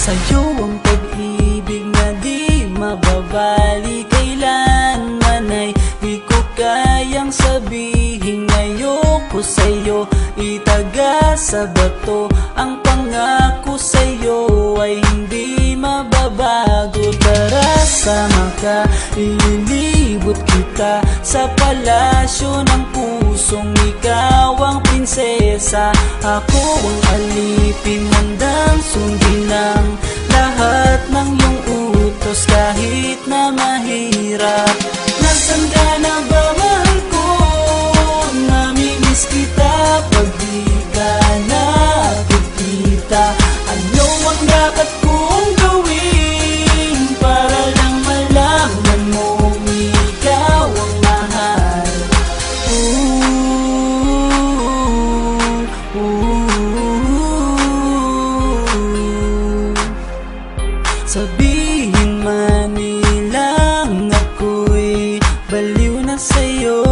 Sa'yo ang pag-ibig na di mababali, kailanman ay di ko kayang sabihin ayoko sa'yo. Itaga sa bato ang pangako sa'yo ay hindi mababago. Tara sama ka, ililibot kita sa palasyo ng pusong ikaw ang prinsesa. Ako ang alipin, handang sundin ang lahat ng iyong utos kahit na mahirap. Nasaan ka na ba, mahal ko? Namimiss kita pag di ka nakikita. Ano ang dapat kong gawin para lang malaman mong ikaw ang mahal? Sabihin man nilang ako'y baliw na sa'yo,